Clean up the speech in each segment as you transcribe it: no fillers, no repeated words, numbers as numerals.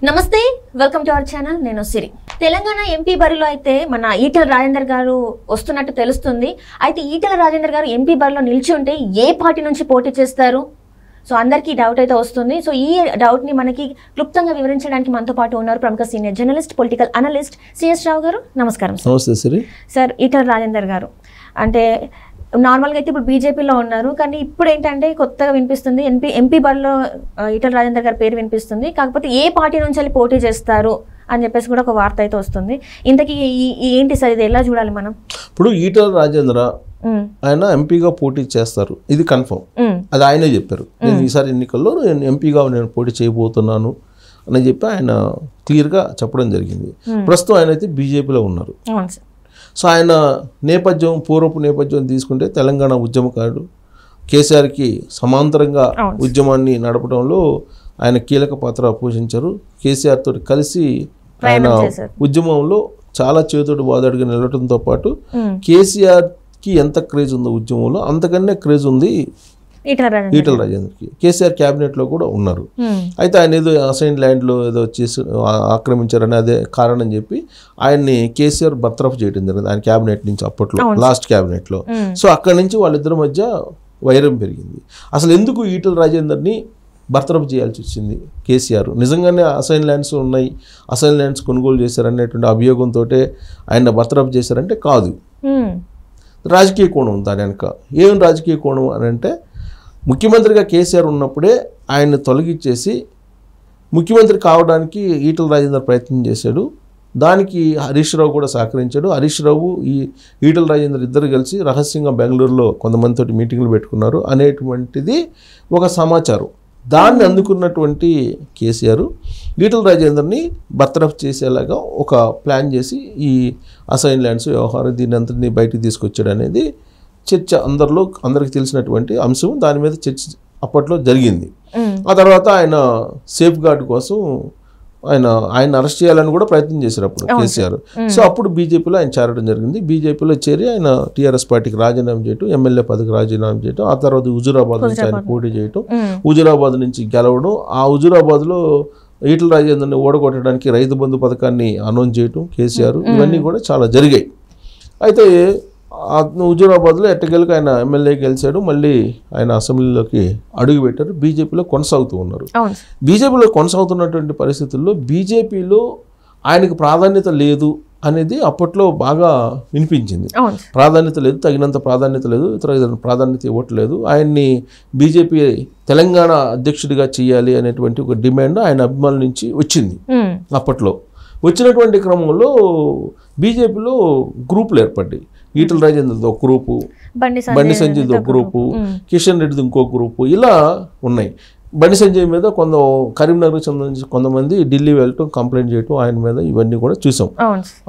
నమస్తే welcome to our channel నేను సిరి Telangana MP బరిలో అయితే మన ఈటెల రాజేందర్ గారు వస్తున్నట్టు తెలుస్తుంది అయితే ఈటెల రాజేందర్ గారు ఎంపీ బరిలో నిలిచి ఉంటే ఏ పార్టీ నుంచి పోటీ చేస్తారు సో అందరికీ డౌట్ అయితే వస్తుంది సో ఈ డౌట్ ని మనకి క్లుప్తంగా వివరించడానికి మనతో పాటు ఉన్నారు ప్రముఖ senior journalist political analyst CS Rao గారు నమస్కారం నమస్తే సిరి సార్ ఈటెల రాజేందర్ గారు అంటే నార్మల్గా అయితే ఇప్పుడు బీజేపీలో ఉన్నారు కానీ ఇప్పుడు ఏంటంటే కొత్తగా వినిపిస్తుంది ఎంపీ బరిలో ఈటెల రాజేందర్ గారి పేరు వినిపిస్తుంది కాకపోతే ఏ పార్టీ నుంచి వెళ్ళి పోటీ చేస్తారు అని చెప్పేసి కూడా ఒక వార్త అయితే వస్తుంది ఇంతకీ ఏంటి సార్ ఇది ఎలా చూడాలి మనం ఇప్పుడు ఈటెల రాజేంద్ర ఆయన ఎంపీగా పోటీ చేస్తారు ఇది కన్ఫర్మ్ అది ఆయనే చెప్పారు నేను ఈసారి ఎన్నికల్లో నేను ఎంపీగా నేను పోటీ చేయబోతున్నాను అని చెప్పి ఆయన క్లియర్గా చెప్పడం జరిగింది ప్రస్తుతం ఆయన అయితే బీజేపీలో ఉన్నారు సో ఆయన నేపథ్యం పూర్వపు నేపథ్యం తీసుకుంటే తెలంగాణ ఉద్యమకారుడు కేసీఆర్కి సమాంతరంగా ఉద్యమాన్ని నడపడంలో ఆయన కీలక పాత్ర పోషించారు కేసీఆర్ తోటి కలిసి ఆయన ఉద్యమంలో చాలా చేతుడు వాదాడుగా నిలవడంతో పాటు కేసీఆర్కి ఎంత క్రేజ్ ఉందో ఉద్యమంలో అంతకన్నా క్రేజ్ ఉంది ఈటెల రాజేందర్కి కేసీఆర్ క్యాబినెట్లో కూడా ఉన్నారు అయితే ఆయన ఏదో అసైన్ ల్యాండ్లో ఏదో చేసి ఆక్రమించారని అదే కారణం చెప్పి ఆయన్ని కేసీఆర్ బర్తరఫ్ చేయడం జరిగింది ఆయన క్యాబినెట్ నుంచి అప్పట్లో లాస్ట్ క్యాబినెట్లో సో అక్కడి నుంచి వాళ్ళిద్దరి మధ్య వైరం పెరిగింది అసలు ఎందుకు ఈటెల రాజేందర్ని బర్తరఫ్ చేయాల్సి వచ్చింది కేసీఆర్ నిజంగానే అసైన్ ల్యాండ్స్ ఉన్నాయి అసైన్ ల్యాండ్స్ కొనుగోలు చేశారనేటువంటి అభియోగంతో ఆయన బర్తరఫ్ చేశారంటే కాదు రాజకీయ కోణం దాని వెనక ఏం రాజకీయ కోణం అని అంటే ముఖ్యమంత్రిగా కేసీఆర్ ఉన్నప్పుడే ఆయన్ని తొలగించేసి ముఖ్యమంత్రి కావడానికి ఈటెల రాజేందర్ ప్రయత్నం చేశాడు దానికి హరీష్ రావు కూడా సహకరించాడు హరీష్ రావు ఈ ఈటెల రాజేందర్ ఇద్దరు కలిసి రహస్యంగా బెంగళూరులో కొంతమందితో మీటింగ్లు పెట్టుకున్నారు అనేటువంటిది ఒక సమాచారం దాన్ని అందుకున్నటువంటి కేసీఆర్ ఈటెల రాజేందర్ని బర్తరఫ్ చేసేలాగా ఒక ప్లాన్ చేసి ఈ అసైన్ ల్యాండ్స్ వ్యవహారం దీన్ని అంతటినీ బయటికి తీసుకొచ్చాడు అనేది చర్చ అందరికి తెలిసినటువంటి అంశం దాని మీద చర్చ అప్పట్లో జరిగింది ఆ తర్వాత ఆయన సేఫ్ గార్డ్ కోసం ఆయన అరెస్ట్ చేయాలని కూడా ప్రయత్నం చేశారు అప్పుడు కేసీఆర్ సో అప్పుడు బీజేపీలో ఆయన చేరడం జరిగింది బీజేపీలో చేరి ఆయన టీఆర్ఎస్ పార్టీకి రాజీనామా చేయటం ఎమ్మెల్యే పదవికి రాజీనామా చేయటం ఆ తర్వాత హుజూరాబాద్ నుంచి ఆయన పోటీ చేయటం హుజూరాబాద్ నుంచి గెలవడం ఆ హుజూరాబాద్లో ఈటెల రాజేందర్ని ఓడగొట్టడానికి రైతు బంధు పథకాన్ని అనౌన్స్ చేయటం కేసీఆర్ ఇవన్నీ కూడా చాలా జరిగాయి అయితే హుజూరాబాద్లో ఎట్టగెలకు ఆయన ఎమ్మెల్యే గెలిచాడు మళ్ళీ ఆయన అసెంబ్లీలోకి అడుగు పెట్టారు బీజేపీలో కొనసాగుతూ ఉన్నారు బీజేపీలో కొనసాగుతున్నటువంటి పరిస్థితుల్లో బీజేపీలో ఆయనకు ప్రాధాన్యత లేదు అనేది అప్పట్లో బాగా వినిపించింది ప్రాధాన్యత లేదు తగినంత ప్రాధాన్యత లేదు ఇతర ప్రాధాన్యత ఇవ్వట్లేదు ఆయన్ని బీజేపీ తెలంగాణ అధ్యక్షుడిగా చేయాలి అనేటువంటి ఒక డిమాండ్ ఆయన అభిమానుల నుంచి వచ్చింది అప్పట్లో వచ్చినటువంటి క్రమంలో బీజేపీలో గ్రూపులు ఏర్పడ్డాయి ఈటెల రాజేందర్ది ఒక గ్రూపు బండి సంజయ్ది ఒక గ్రూపు కిషన్ రెడ్డిది ఇంకో గ్రూపు ఇలా ఉన్నాయి బండి సంజయ్ మీద కరీంనగర్కి సంబంధించి కొంతమంది ఢిల్లీ వెళ్ళటం కంప్లైంట్ చేయటం ఆయన మీద ఇవన్నీ కూడా చూసాం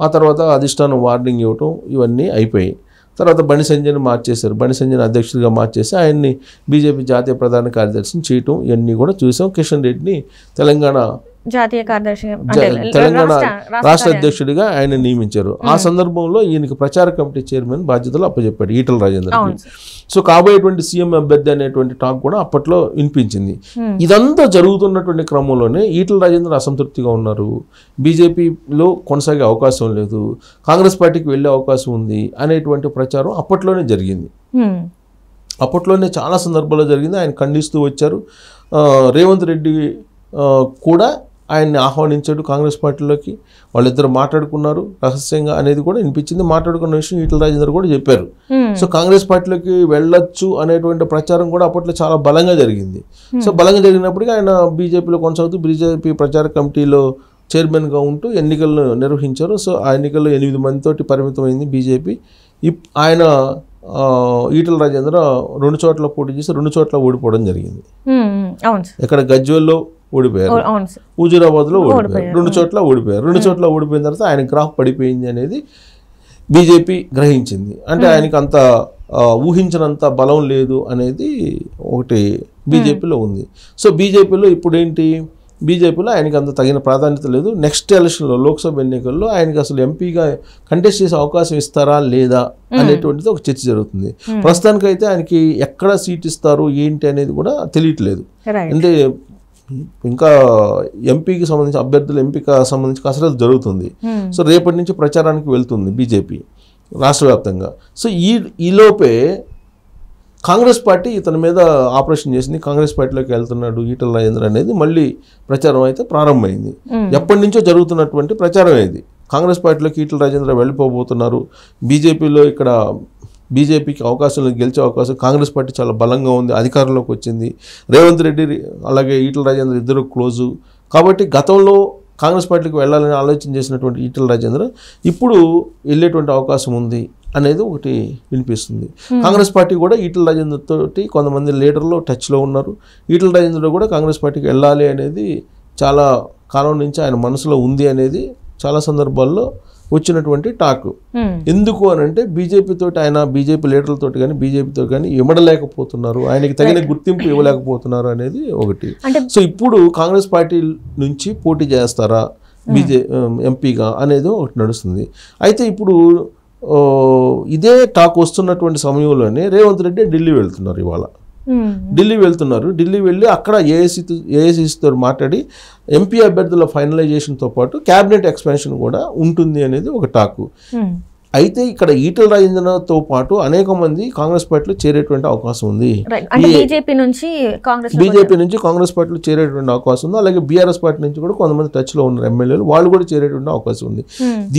ఆ తర్వాత అధిష్టానం వార్నింగ్ ఇవ్వటం ఇవన్నీ అయిపోయాయి తర్వాత బండి సంజయ్ని మార్చేశారు బండి సంజయ్ని అధ్యక్షుడిగా మార్చేసి ఆయన్ని బీజేపీ జాతీయ ప్రధాన కార్యదర్శిని చేయటం ఇవన్నీ కూడా చూసాం కిషన్ రెడ్డిని తెలంగాణ జాతీయ కార్యదర్శి తెలంగాణ రాష్ట్ర అధ్యక్షుడిగా ఆయన నియమించారు ఆ సందర్భంలో ఈయనకి ప్రచార కమిటీ చైర్మన్ బాధ్యతలు అప్పచెప్పాడు ఈటెల రాజేందర్కి సో కాబోయేటువంటి సీఎం అభ్యర్థి అనేటువంటి టాక్ కూడా అప్పట్లో వినిపించింది ఇదంతా జరుగుతున్నటువంటి క్రమంలోనే ఈటెల రాజేందర్ అసంతృప్తిగా ఉన్నారు బీజేపీలో కొనసాగే అవకాశం లేదు కాంగ్రెస్ పార్టీకి వెళ్ళే అవకాశం ఉంది అనేటువంటి ప్రచారం అప్పట్లోనే జరిగింది అప్పట్లోనే చాలా సందర్భాల్లో జరిగింది ఆయన ఖండిస్తూ వచ్చారు రేవంత్ రెడ్డి కూడా ఆయన్ని ఆహ్వానించాడు కాంగ్రెస్ పార్టీలోకి వాళ్ళిద్దరు మాట్లాడుకున్నారు రహస్యంగా అనేది కూడా వినిపించింది మాట్లాడుకున్న విషయం ఈటెల రాజేందర్ కూడా చెప్పారు సో కాంగ్రెస్ పార్టీలోకి వెళ్ళొచ్చు అనేటువంటి ప్రచారం కూడా అప్పట్లో చాలా బలంగా జరిగింది సో బలంగా జరిగినప్పటికీ ఆయన బీజేపీలో కొనసాగుతూ బీజేపీ ప్రచార కమిటీలో చైర్మన్గా ఉంటూ ఎన్నికలను నిర్వహించారు సో ఆ ఎన్నికల్లో 8 మందితోటి పరిమితమైంది బీజేపీ ఆయన ఈటెల రాజేందర్ 2 చోట్ల పోటీ చేసి 2 చోట్ల ఓడిపోవడం జరిగింది ఇక్కడ గజ్వేల్లో ఓడిపోయారు హుజూరాబాద్లో ఓడిపోయారు 2 చోట్ల ఓడిపోయారు 2 చోట్ల ఓడిపోయిన తర్వాత ఆయన గ్రాఫ్ పడిపోయింది అనేది బీజేపీ గ్రహించింది అంటే ఆయనకి అంత ఊహించినంత బలం లేదు అనేది ఒకటి బీజేపీలో ఉంది సో బీజేపీలో ఇప్పుడు ఏంటి బీజేపీలో ఆయనకి అంత తగిన ప్రాధాన్యత లేదు నెక్స్ట్ ఎలక్షన్లో లోక్సభ ఎన్నికల్లో ఆయనకి అసలు ఎంపీగా కంటెస్ట్ చేసే అవకాశం ఇస్తారా లేదా అనేటువంటిది ఒక చర్చ జరుగుతుంది ప్రస్తుతానికైతే ఆయనకి ఎక్కడ సీట్ ఇస్తారు ఏంటి అనేది కూడా తెలియట్లేదు అంటే ఇంకా ఎంపీకి సంబంధించి అభ్యర్థుల ఎంపిక సంబంధించి కసరత్తు జరుగుతుంది. సో రేపటి నుంచి ప్రచారానికి వెళ్తుంది బీజేపీ రాష్ట్ర వ్యాప్తంగా. సో ఈలోపే కాంగ్రెస్ పార్టీ ఇతని మీద ఆపరేషన్ చేసింది, కాంగ్రెస్ పార్టీలోకి వెళ్తున్నాడు ఈటల రాజేందర్ అనేది మళ్ళీ ప్రచారం అయితే ప్రారంభమైంది. ఎప్పటి నుంచో జరుగుతున్నటువంటి ప్రచారం ఇది. కాంగ్రెస్ పార్టీలోకి ఈటల రాజేందర్ వెళ్ళిపోబోతున్నారు, బీజేపీలో ఇక్కడ బీజేపీకి అవకాశం గెలిచే అవకాశం, కాంగ్రెస్ పార్టీ చాలా బలంగా ఉంది, అధికారంలోకి వచ్చింది, రేవంత్ రెడ్డి అలాగే ఈటల రాజేందర్ ఇద్దరు క్లోజు కాబట్టి గతంలో కాంగ్రెస్ పార్టీకి వెళ్ళాలని ఆలోచన చేసినటువంటి ఈటల రాజేందర్ ఇప్పుడు వెళ్ళేటువంటి అవకాశం ఉంది అనేది ఒకటి వినిపిస్తుంది. కాంగ్రెస్ పార్టీ కూడా ఈటల రాజేందర్ తోటి కొంతమంది లీడర్లు టచ్లో ఉన్నారు. ఈటల రాజేందర్ కూడా కాంగ్రెస్ పార్టీకి వెళ్ళాలి అనేది చాలా కాలం నుంచి ఆయన మనసులో ఉంది అనేది చాలా సందర్భాల్లో వచ్చినటువంటి టాక్. ఎందుకు అని అంటే బీజేపీతో ఆయన బీజేపీ లీడర్లతో కానీ బీజేపీతో కానీ ఇమడలేకపోతున్నారు, ఆయనకి తగిన గుర్తింపు ఇవ్వలేకపోతున్నారు అనేది ఒకటి. సో ఇప్పుడు కాంగ్రెస్ పార్టీ నుంచి పోటీ చేస్తారా ఎంపీగా అనేది ఒకటి నడుస్తుంది. అయితే ఇప్పుడు ఇదే టాక్ వస్తున్నటువంటి సమయంలోనే రేవంత్ రెడ్డి ఢిల్లీ వెళ్తున్నారు. ఇవాళ ఢిల్లీ వెళ్తున్నారు. ఢిల్లీ వెళ్ళి అక్కడ ఏఐసిసితో మాట్లాడి ఎంపీ అభ్యర్థుల ఫైనలైజేషన్తో పాటు క్యాబినెట్ ఎక్స్పాన్షన్ కూడా ఉంటుంది అనేది ఒక టాకు. అయితే ఇక్కడ ఈటల రాజేందర్తో పాటు అనేక మంది కాంగ్రెస్ పార్టీలో చేరేటువంటి అవకాశం ఉంది. బీజేపీ నుంచి కాంగ్రెస్ పార్టీలో చేరేటువంటి అవకాశం ఉంది. అలాగే బీఆర్ఎస్ పార్టీ నుంచి కూడా కొంతమంది టచ్లో ఉన్నారు ఎమ్మెల్యేలు, వాళ్ళు కూడా చేరేటువంటి అవకాశం ఉంది.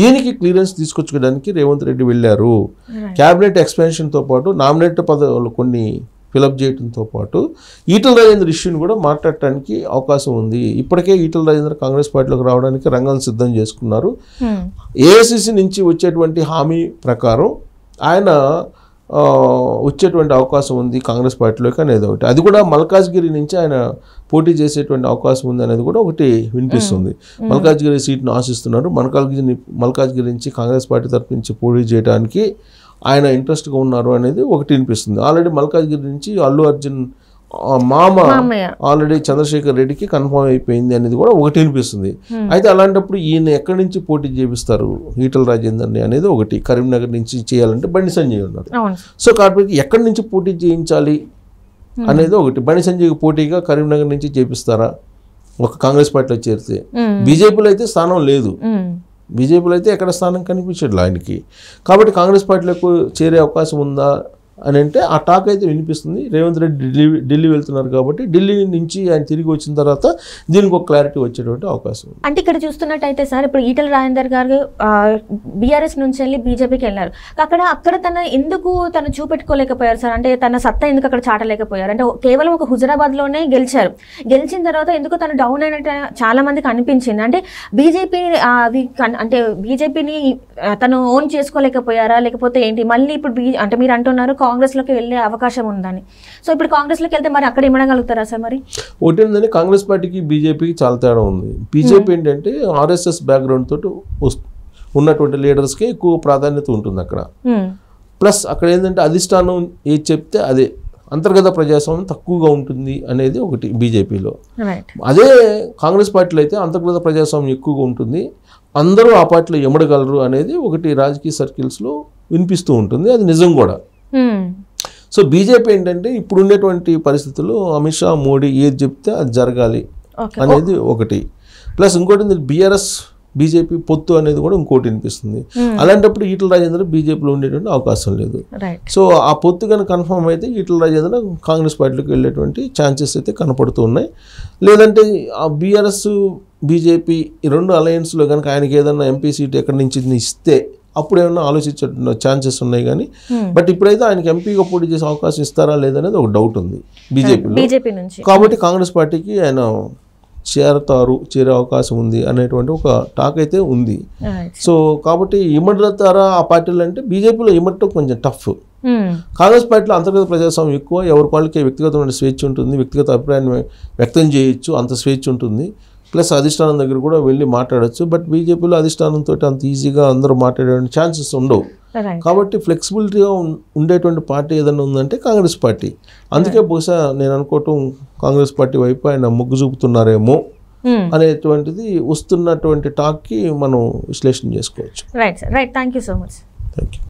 దీనికి క్లియరెన్స్ తీసుకొచ్చుకోవడానికి రేవంత్ రెడ్డి వెళ్ళారు. క్యాబినెట్ ఎక్స్పాన్షన్తో పాటు నామినేట్ పదవులు కొన్ని ఫిలప్ చేయడంతో పాటు ఈటల రాజేందర్ ఇష్యూని కూడా మాట్లాడటానికి అవకాశం ఉంది. ఇప్పటికే ఈటల రాజేందర్ కాంగ్రెస్ పార్టీలోకి రావడానికి రంగం సిద్ధం చేసుకున్నారు. ఏఐసిసి నుంచి వచ్చేటువంటి హామీ ప్రకారం ఆయన వచ్చేటువంటి అవకాశం ఉంది కాంగ్రెస్ పార్టీలోకి అనేది ఒకటి. అది కూడా మల్కాజ్గిరి నుంచి ఆయన పోటీ చేసేటువంటి అవకాశం ఉంది అనేది కూడా ఒకటి వినిపిస్తుంది. మల్కాజ్గిరి సీట్ను ఆశిస్తున్నారు. మల్కాజ్గిరి నుంచి కాంగ్రెస్ పార్టీ తరఫు నుంచి పోటీ చేయడానికి ఆయన ఇంట్రెస్ట్గా ఉన్నారు అనేది ఒకటి వినిపిస్తుంది. ఆల్రెడీ మల్కాజ్గిరి నుంచి అల్లు అర్జున్ మామ ఆల్రెడీ చంద్రశేఖర్ రెడ్డికి కన్ఫర్మ్ అయిపోయింది అనేది కూడా ఒకటి వినిపిస్తుంది. అయితే అలాంటప్పుడు ఈయన ఎక్కడి నుంచి పోటీ చేపిస్తారు ఈటల రాజేందర్ని అనేది ఒకటి. కరీంనగర్ నుంచి చేయాలంటే బండి సంజయ్ ఉన్నారు. సో కాబట్టి ఎక్కడి నుంచి పోటీ చేయించాలి అనేది ఒకటి. బండి సంజయ్కి పోటీగా కరీంనగర్ నుంచి చేపిస్తారా ఒక కాంగ్రెస్ పార్టీలో చేరితే? బీజేపీలో అయితే స్థానం లేదు, బీజేపీలో అయితే ఎక్కడ స్థానం కనిపించట్లేదు ఆయనకి. కాబట్టి కాంగ్రెస్ పార్టీలకు చేరే అవకాశం ఉందా అని అంటే ఆ టాక్ అయితే వినిపిస్తుంది. రేవంత్ రెడ్డి ఢిల్లీ వెళ్తున్నారు కాబట్టి ఢిల్లీ నుంచి ఆయన తిరిగి వచ్చిన తర్వాత దీనికి ఒక క్లారిటీ వచ్చేటువంటి అవకాశం ఉంది. అంటే ఇక్కడ చూస్తున్నట్టయితే సార్ ఇప్పుడు ఈటల రాజేందర్ గారు బీఆర్ఎస్ నుంచి వెళ్ళి బీజేపీకి వెళ్ళారు. అక్కడ తను చూపెట్టుకోలేకపోయారు సార్. అంటే తన సత్తా ఎందుకు అక్కడ చాటలేకపోయారు? అంటే కేవలం ఒక హుజరాబాద్లోనే గెలిచారు. గెలిచిన తర్వాత ఎందుకు తను డౌన్ అయినట్టు చాలా మందికి అనిపించింది. అంటే బీజేపీని తను ఓన్ చేసుకోలేకపోయారా లేకపోతే ఏంటి? మళ్ళీ ఇప్పుడు అంటే మీరు అంటున్నారు కాంగ్రెస్లోకి వెళ్ళే అవకాశం ఉందని. సో ఇప్పుడు కాంగ్రెస్లోకి వెళ్తే మరి అక్కడ ఇమ్మడగలుగుతారా సార్? మరి ఒకటి ఏంటంటే కాంగ్రెస్ పార్టీకి బీజేపీకి చాలా తేడా ఉంది. బీజేపీ ఏంటంటే ఆర్ఎస్ఎస్ బ్యాక్గ్రౌండ్ తోటి ఉన్నటువంటి లీడర్స్కి ఎక్కువ ప్రాధాన్యత ఉంటుంది అక్కడ. ప్లస్ అక్కడ ఏంటంటే అధిష్టానం ఏది చెప్తే అదే, అంతర్గత ప్రజాస్వామ్యం తక్కువగా ఉంటుంది అనేది ఒకటి బీజేపీలో. అదే కాంగ్రెస్ పార్టీలో అయితే అంతర్గత ప్రజాస్వామ్యం ఎక్కువగా ఉంటుంది, అందరూ ఆ పార్టీలో ఎమడగలరు అనేది ఒకటి రాజకీయ సర్కిల్స్లో వినిపిస్తూ ఉంటుంది. అది నిజం కూడా. సో బీజేపీ ఏంటంటే ఇప్పుడు ఉండేటువంటి పరిస్థితుల్లో అమిత్ షా మోడీ ఏది చెప్తే అది జరగాలి అనేది ఒకటి. ప్లస్ ఇంకోటి బీఆర్ఎస్ బీజేపీ పొత్తు అనేది కూడా ఇంకోటి వినిపిస్తుంది. అలాంటప్పుడు ఈటల రాజేందర్ బీజేపీలో ఉండేటువంటి అవకాశం లేదు. సో ఆ పొత్తు కనుక కన్ఫర్మ్ అయితే ఈటల రాజేందర్ కాంగ్రెస్ పార్టీలోకి వెళ్ళేటువంటి ఛాన్సెస్ అయితే కనపడుతూ ఉన్నాయి. లేదంటే ఆ బీఆర్ఎస్ బీజేపీ ఈ రెండు అలయన్స్లో కనుక ఆయనకి ఏదైనా ఎంపీ సీట్ ఎక్కడి నుంచి ఇస్తే అప్పుడు ఏమన్నా ఆలోచించే ఛాన్సెస్ ఉన్నాయి. కానీ బట్ ఇప్పుడైతే ఆయనకి ఎంపీగా పోటీ చేసే అవకాశం ఇస్తారా లేదనేది ఒక డౌట్ ఉంది బీజేపీ నుంచి. కాబట్టి కాంగ్రెస్ పార్టీకి ఆయన చేరే అవకాశం ఉంది అనేటువంటి ఒక టాక్ అయితే ఉంది. సో కాబట్టి ఇమ్మడతారా ఆ పార్టీలు అంటే బీజేపీలో ఇమ్మటం కొంచెం టఫ్. కాంగ్రెస్ పార్టీలో అంతర్గత ప్రజాస్వామ్యం ఎక్కువ, ఎవరి వాళ్ళకి వ్యక్తిగతమైన స్వేచ్ఛ ఉంటుంది, వ్యక్తిగత అభిప్రాయాన్ని వ్యక్తం చేయొచ్చు, అంత స్వేచ్ఛ ఉంటుంది. ప్లస్ అధిష్టానం దగ్గర కూడా వెళ్ళి మాట్లాడచ్చు. బట్ బీజేపీలో అధిష్టానంతో అంత ఈజీగా అందరూ మాట్లాడే ఛాన్సెస్ ఉండవు. కాబట్టి ఫ్లెక్సిబిలిటీగా ఉండేటువంటి పార్టీ ఏదైనా ఉందంటే కాంగ్రెస్ పార్టీ. అందుకే బహుశా నేను అనుకోవటం కాంగ్రెస్ పార్టీ వైపు ఆయన మొగ్గు చూపుతున్నారేమో అనేటువంటిది వస్తున్నటువంటి టాక్కి మనం విశ్లేషణ చేసుకోవచ్చు. Right sir, right. Thank you so much. Thank you.